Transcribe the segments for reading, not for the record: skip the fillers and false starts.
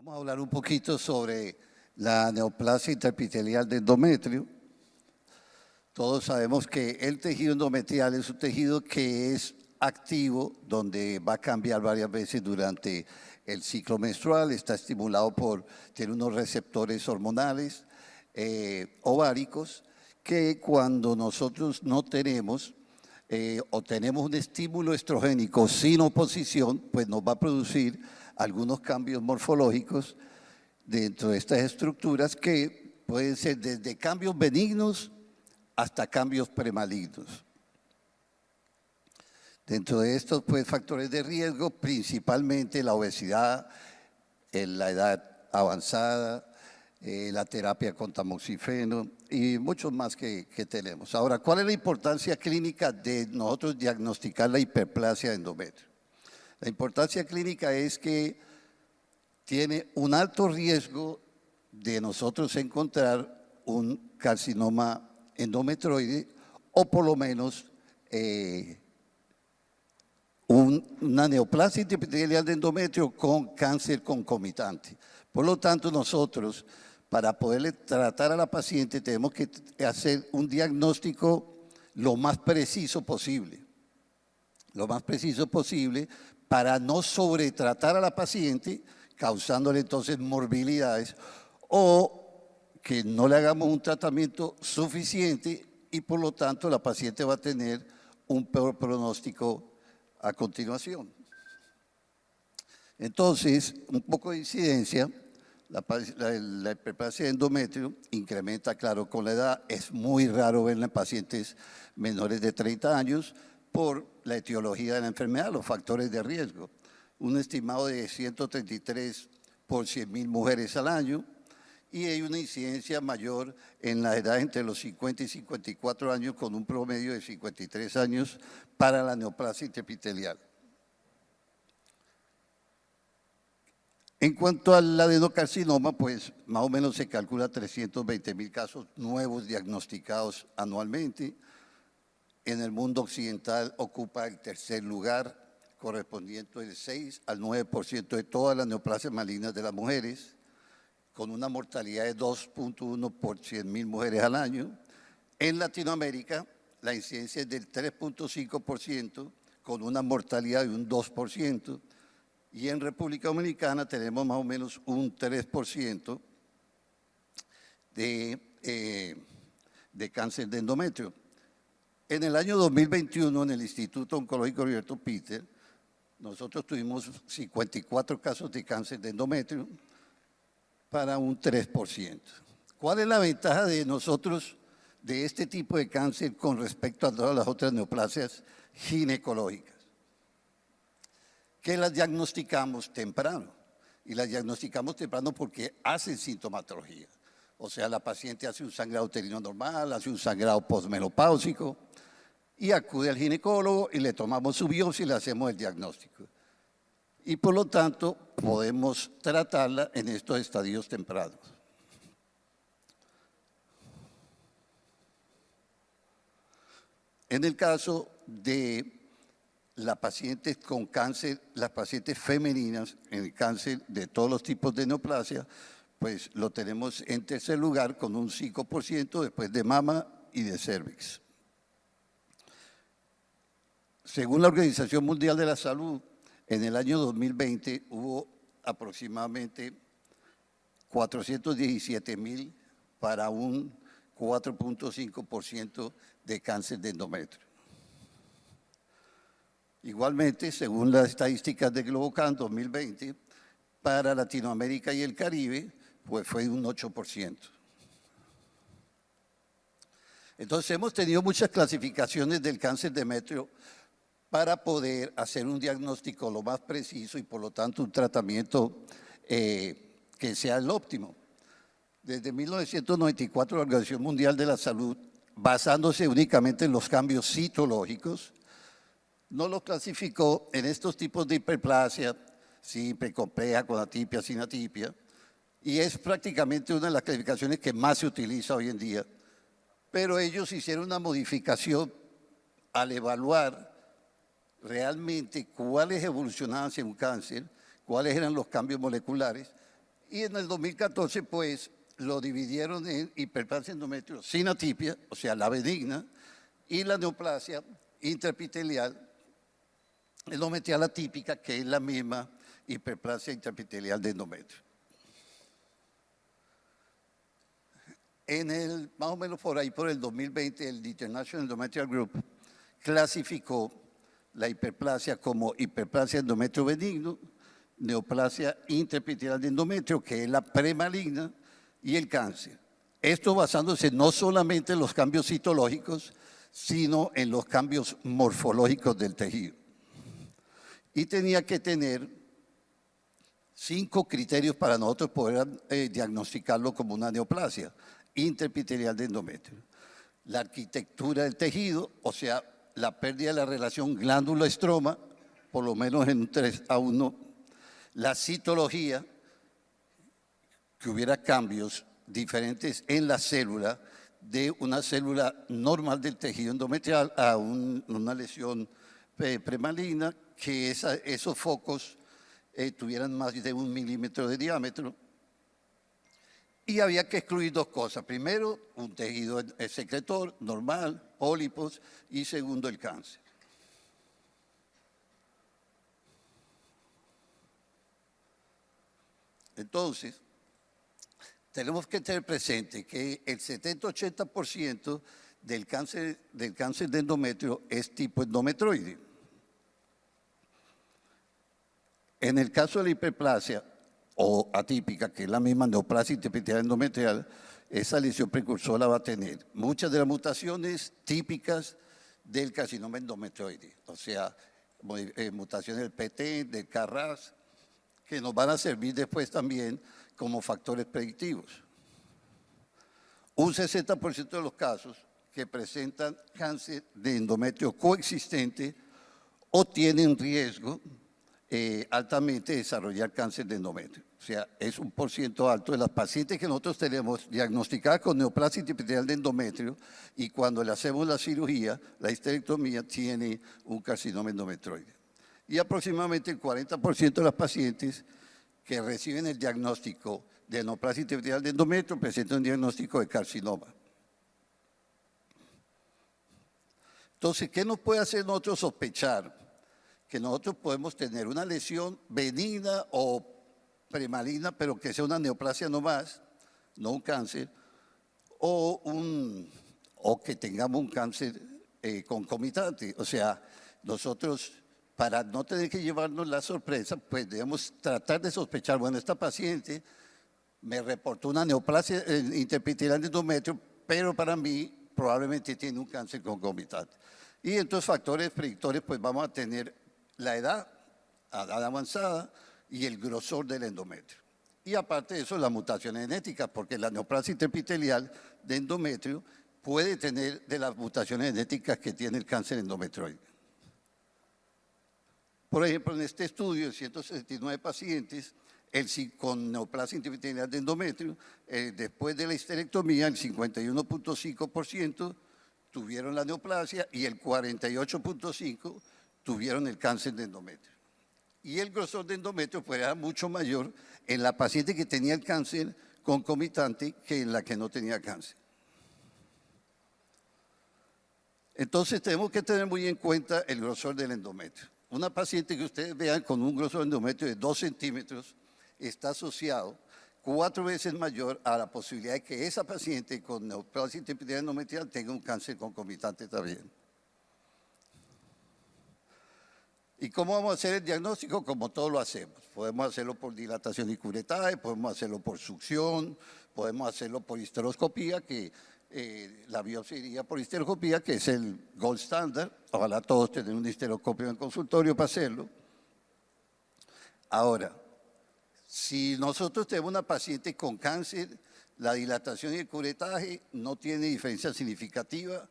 Vamos a hablar un poquito sobre la neoplasia intraepitelial de endometrio. Todos sabemos que el tejido endometrial es un tejido que es activo, donde va a cambiar varias veces durante el ciclo menstrual, está estimulado tiene unos receptores hormonales ováricos, que cuando nosotros no tenemos o tenemos un estímulo estrogénico sin oposición, pues nos va a producir algunos cambios morfológicos dentro de estas estructuras que pueden ser desde cambios benignos hasta cambios premalignos. Dentro de estos pues, factores de riesgo, principalmente la obesidad, la edad avanzada, la terapia con tamoxifeno y muchos más que tenemos. Ahora, ¿cuál es la importancia clínica de nosotros diagnosticar la hiperplasia de endometrio? La importancia clínica es que tiene un alto riesgo de nosotros encontrar un carcinoma endometrioide o por lo menos una neoplasia intraepitelial de endometrio con cáncer concomitante. Por lo tanto, nosotros, para poderle tratar a la paciente, tenemos que hacer un diagnóstico lo más preciso posible. Lo más preciso posible para no sobretratar a la paciente, causándole entonces morbilidades, o que no le hagamos un tratamiento suficiente y por lo tanto la paciente va a tener un peor pronóstico a continuación. Entonces, un poco de incidencia, la hiperplasia de endometrio incrementa, claro, con la edad. Es muy raro verla en pacientes menores de 30 años por la etiología de la enfermedad, los factores de riesgo. Un estimado de 133 por 100.000 mujeres al año, y hay una incidencia mayor en la edad entre los 50 y 54 años, con un promedio de 53 años para la neoplasia intraepitelial. En cuanto al adenocarcinoma, pues más o menos se calcula 320.000 casos nuevos diagnosticados anualmente. En el mundo occidental ocupa el tercer lugar, correspondiente del 6 al 9% de todas las neoplasias malignas de las mujeres, con una mortalidad de 2.1 por 100.000 mujeres al año. En Latinoamérica, la incidencia es del 3.5%, con una mortalidad de un 2%, y en República Dominicana tenemos más o menos un 3% de cáncer de endometrio. En el año 2021, en el Instituto Oncológico Roberto Peter, nosotros tuvimos 54 casos de cáncer de endometrio para un 3%. ¿Cuál es la ventaja de nosotros de este tipo de cáncer con respecto a todas las otras neoplasias ginecológicas? Que las diagnosticamos temprano, y las diagnosticamos temprano porque hacen sintomatología. O sea, la paciente hace un sangrado uterino normal, hace un sangrado posmenopáusico y acude al ginecólogo y le tomamos su biopsia y le hacemos el diagnóstico. Y por lo tanto, podemos tratarla en estos estadios tempranos. En el caso de las pacientes con cáncer, las pacientes femeninas en el cáncer de todos los tipos de neoplasia, pues lo tenemos en tercer lugar con un 5% después de mama y de cérvix. Según la Organización Mundial de la Salud, en el año 2020 hubo aproximadamente 417.000 para un 4.5% de cáncer de endometrio. Igualmente, según las estadísticas de Globocan 2020, para Latinoamérica y el Caribe, pues fue un 8%. Entonces, hemos tenido muchas clasificaciones del cáncer de endometrio para poder hacer un diagnóstico lo más preciso y, por lo tanto, un tratamiento que sea el óptimo. Desde 1994, la Organización Mundial de la Salud, basándose únicamente en los cambios citológicos, no lo clasificó en estos tipos de hiperplasia, simple, compleja, con atipia, sin atipia, y es prácticamente una de las clasificaciones que más se utiliza hoy en día. Pero ellos hicieron una modificación al evaluar realmente cuáles evolucionaban hacia un cáncer, cuáles eran los cambios moleculares, Y en el 2014, pues, lo dividieron en hiperplasia endometrio sin atipia, o sea, la benigna, y la neoplasia intraepitelial endometrial atípica, que es la misma hiperplasia intraepitelial de endometrio. Más o menos por ahí, por el 2020, el International Endometrial Group clasificó la hiperplasia como hiperplasia endometrio benigno, neoplasia intraepitelial de endometrio, que es la premaligna, y el cáncer. Esto basándose no solamente en los cambios citológicos, sino en los cambios morfológicos del tejido. Y tenía que tener 5 criterios para nosotros poder diagnosticarlo como una neoplasia intraepitelial de endometrio. La arquitectura del tejido, o sea, la pérdida de la relación glándula-estroma, por lo menos en 3:1, la citología, que hubiera cambios diferentes en la célula, de una célula normal del tejido endometrial a una lesión premaligna, que esos focos tuvieran más de 1 milímetro de diámetro. Y había que excluir 2 cosas. Primero, un tejido secretor normal, pólipos, y segundo, el cáncer. Entonces, tenemos que tener presente que el 70-80% del cáncer de endometrio es tipo endometroide. En el caso de la hiperplasia o atípica, que es la misma neoplasia intraepitelial endometrial, esa lesión precursora va a tener muchas de las mutaciones típicas del carcinoma endometroide, o sea, mutaciones del PT, del KRAS, que nos van a servir después también como factores predictivos. Un 60% de los casos que presentan cáncer de endometrio coexistente o tienen riesgo altamente de desarrollar cáncer de endometrio. O sea, es un % alto de las pacientes que nosotros tenemos diagnosticadas con neoplasia intraepitelial de endometrio, y cuando le hacemos la cirugía, la histerectomía, tiene un carcinoma endometroide. Y aproximadamente el 40% de las pacientes que reciben el diagnóstico de neoplasia intraepitelial de endometrio presentan un diagnóstico de carcinoma. Entonces, ¿qué nos puede hacer nosotros sospechar que nosotros podemos tener una lesión benigna o premaligna, pero que sea una neoplasia no más, no un cáncer, o que tengamos un cáncer concomitante? O sea, nosotros, para no tener que llevarnos la sorpresa, pues debemos tratar de sospechar, bueno, esta paciente me reportó una neoplasia intraepitelial de endometrio, pero para mí probablemente tiene un cáncer concomitante. Y entonces factores predictores, pues vamos a tener la edad avanzada y el grosor del endometrio. Y aparte de eso, las mutaciones genéticas, porque la neoplasia intraepitelial de endometrio puede tener de las mutaciones genéticas que tiene el cáncer endometrioide. Por ejemplo, en este estudio de 169 pacientes, con neoplasia intraepitelial de endometrio, después de la histerectomía, el 51.5% tuvieron la neoplasia y el 48.5% tuvieron el cáncer de endometrio. Y el grosor de endometrio pues, era mucho mayor en la paciente que tenía el cáncer concomitante que en la que no tenía cáncer. Entonces tenemos que tener muy en cuenta el grosor del endometrio. Una paciente que ustedes vean con un grosor de endometrio de 2 centímetros está asociado 4 veces mayor a la posibilidad de que esa paciente con neoplasia intraepitelial endometrial tenga un cáncer concomitante también. ¿Y cómo vamos a hacer el diagnóstico? Como todos lo hacemos. Podemos hacerlo por dilatación y curetaje, podemos hacerlo por succión, podemos hacerlo por histeroscopía, que la biopsia iría por histeroscopía, que es el gold standard. Ojalá todos tengan un histeroscopio en el consultorio para hacerlo. Ahora, si nosotros tenemos una paciente con cáncer, la dilatación y el curetaje no tiene diferencia significativa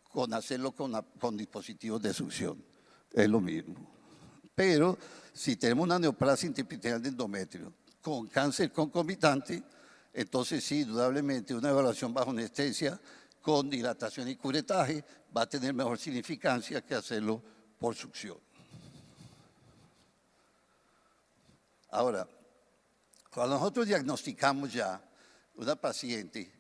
con hacerlo con dispositivos de succión. Es lo mismo. Pero si tenemos una neoplasia intraepitelial de endometrio con cáncer concomitante, entonces sí, indudablemente una evaluación bajo anestesia con dilatación y curetaje va a tener mejor significancia que hacerlo por succión. Ahora, Cuando nosotros diagnosticamos ya una paciente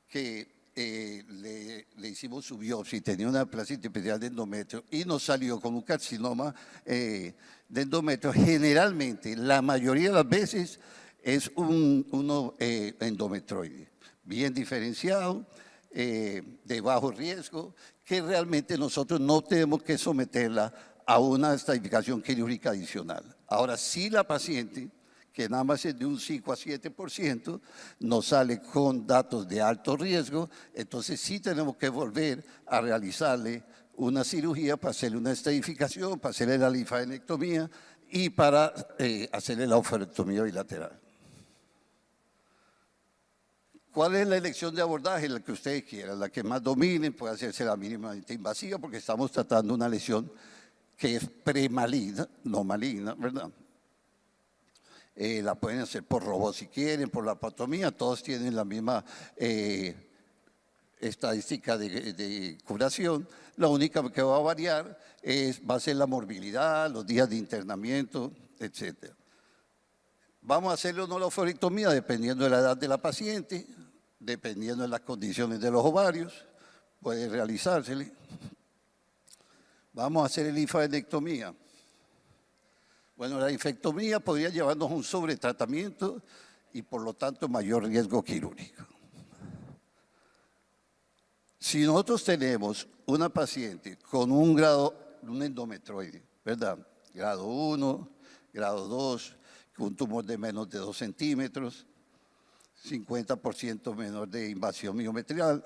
que le hicimos su biopsia y tenía una placa intersticial de endometrio y nos salió con un carcinoma de endometrio, generalmente, la mayoría de las veces, es uno endometrioide, bien diferenciado, de bajo riesgo, que realmente nosotros no tenemos que someterla a una estadificación quirúrgica adicional. Ahora, si la paciente, que nada más es de un 5 a 7%, nos sale con datos de alto riesgo, entonces sí tenemos que volver a realizarle una cirugía para hacerle una estadificación, para hacerle la linfadenectomía y para hacerle la oophorectomía bilateral. ¿Cuál es la elección de abordaje? La que ustedes quieran, la que más dominen, puede hacerse la mínimamente invasiva porque estamos tratando una lesión que es premaligna, no maligna, ¿verdad? La pueden hacer por robot si quieren, por laparotomía, todos tienen la misma estadística de curación. La única que va a variar va a ser la morbilidad, los días de internamiento, etc. Vamos a hacerle o no la oophorectomía dependiendo de la edad de la paciente, dependiendo de las condiciones de los ovarios, puede realizársele. Vamos a hacer linfadenectomía. Bueno, la linfadenectomía podría llevarnos a un sobretratamiento y por lo tanto mayor riesgo quirúrgico. Si nosotros tenemos una paciente con un grado, un endometrioide, ¿verdad? Grado 1, grado 2, con un tumor de menos de 2 centímetros, 50% menor de invasión miometrial,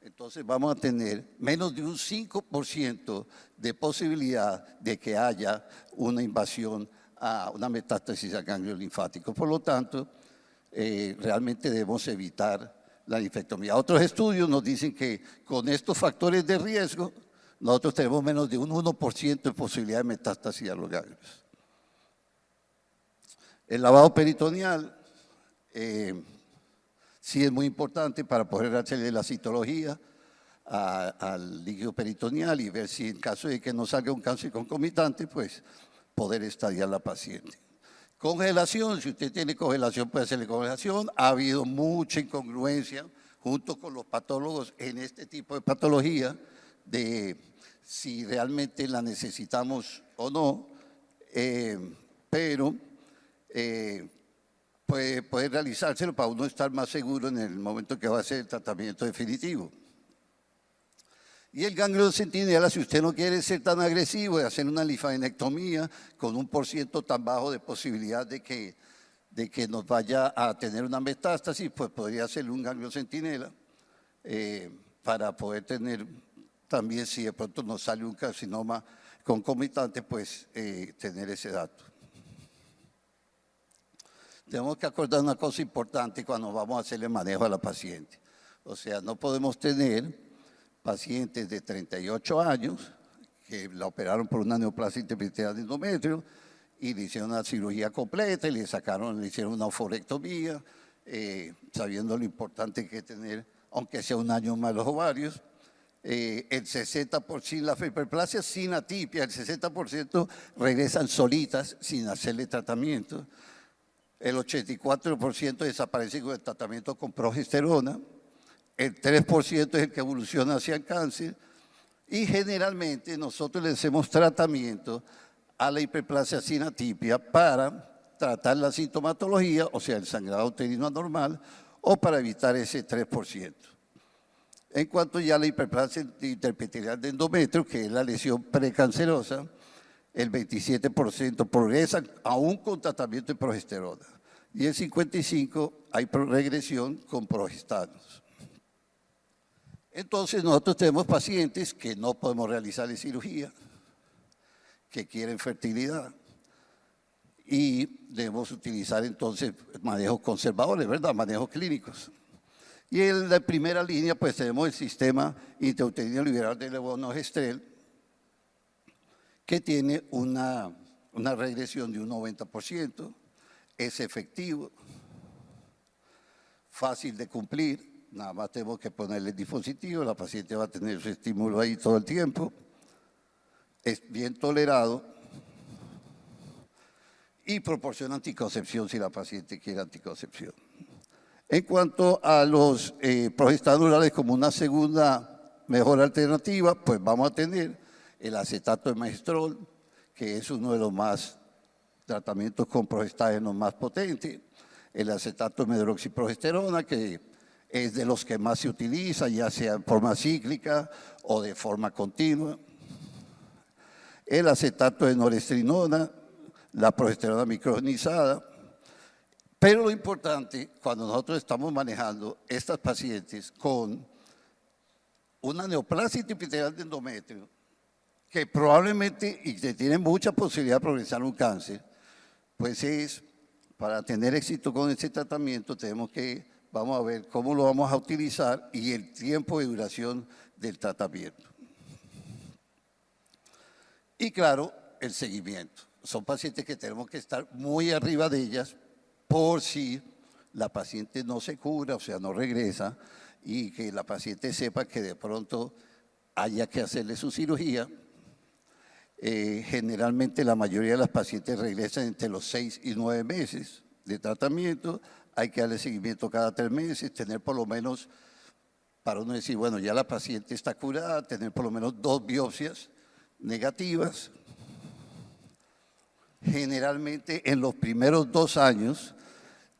entonces vamos a tener menos de un 5% de posibilidad de que haya una invasión a una metástasis al ganglio linfático. Por lo tanto, realmente debemos evitar la linfectomía. Otros estudios nos dicen que con estos factores de riesgo, nosotros tenemos menos de un 1% de posibilidad de metástasis a los ganglios. El lavado peritoneal sí es muy importante para poder hacerle la citología al líquido peritoneal y ver si en caso de que no salga un cáncer concomitante, pues poder estadiar la paciente. Congelación, si usted tiene congelación, puede hacerle congelación. Ha habido mucha incongruencia junto con los patólogos en este tipo de patología de si realmente la necesitamos o no, pero puede realizárselo para uno estar más seguro en el momento que va a ser el tratamiento definitivo. Y el ganglio centinela, si usted no quiere ser tan agresivo y hacer una linfadenectomía con un % tan bajo de posibilidad de que nos vaya a tener una metástasis, pues podría hacerle un ganglio centinela para poder tener también, si de pronto nos sale un carcinoma concomitante, pues tener ese dato. Tenemos que acordar una cosa importante cuando vamos a hacerle manejo a la paciente. O sea, no podemos tener pacientes de 38 años que la operaron por una neoplasia intersticial de endometrio y le hicieron una cirugía completa y le hicieron una oophorectomía, sabiendo lo importante que es tener, aunque sea un año más los ovarios. El 60% las hiperplasias sin atipia, el 60% regresan solitas sin hacerle tratamiento. El 84% desaparece con el tratamiento con progesterona. El 3% es el que evoluciona hacia el cáncer y generalmente nosotros le hacemos tratamiento a la hiperplasia sin atipia para tratar la sintomatología, o sea, el sangrado uterino anormal, o para evitar ese 3%. En cuanto ya a la hiperplasia interepitelial de endometrio, que es la lesión precancerosa, el 27% progresa aún con tratamiento de progesterona y el 55% hay regresión con progestanos. Entonces nosotros tenemos pacientes que no podemos realizarle cirugía, que quieren fertilidad y debemos utilizar entonces manejos conservadores, ¿verdad? Manejos clínicos. Y en la primera línea pues tenemos el sistema intrauterino liberal de levonorgestrel que tiene una regresión de un 90%, es efectivo, fácil de cumplir. Nada más tenemos que ponerle el dispositivo, la paciente va a tener su estímulo ahí todo el tiempo, es bien tolerado y proporciona anticoncepción si la paciente quiere anticoncepción. En cuanto a los progestados orales como una segunda mejor alternativa, pues vamos a tener el acetato de maestrol, que es uno de los tratamientos con progestágenos más potentes, el acetato de medroxiprogesterona, que es de los que más se utiliza, ya sea en forma cíclica o de forma continua, el acetato de norestrinona, la progesterona micronizada. Pero lo importante, cuando nosotros estamos manejando estas pacientes con una neoplasia epitelial de endometrio, que probablemente y que tienen mucha posibilidad de progresar un cáncer, pues para tener éxito con este tratamiento vamos a ver cómo lo vamos a utilizar y el tiempo de duración del tratamiento. Y claro, el seguimiento. Son pacientes que tenemos que estar muy arriba de ellas por si la paciente no se cura, o sea, no regresa, y que la paciente sepa que de pronto haya que hacerle su cirugía. Generalmente la mayoría de las pacientes regresan entre los 6 y 9 meses de tratamiento. Hay que darle seguimiento cada 3 meses, tener por lo menos, para uno decir, bueno, ya la paciente está curada, tener por lo menos 2 biopsias negativas. Generalmente en los primeros 2 años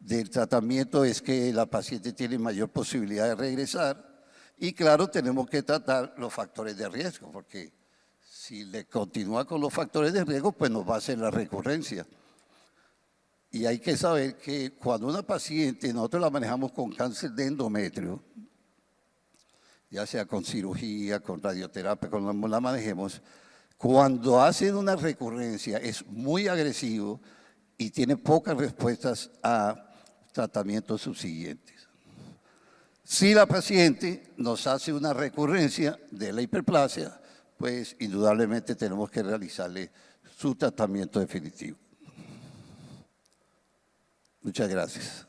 del tratamiento es que la paciente tiene mayor posibilidad de regresar y claro, tenemos que tratar los factores de riesgo porque si le continúa con los factores de riesgo, pues nos va a hacer la recurrencia. Y hay que saber que cuando una paciente, nosotros la manejamos con cáncer de endometrio, ya sea con cirugía, con radioterapia, como la manejemos, cuando hacen una recurrencia es muy agresivo y tiene pocas respuestas a tratamientos subsiguientes. Si la paciente nos hace una recurrencia de la hiperplasia, pues indudablemente tenemos que realizarle su tratamiento definitivo. Muchas gracias.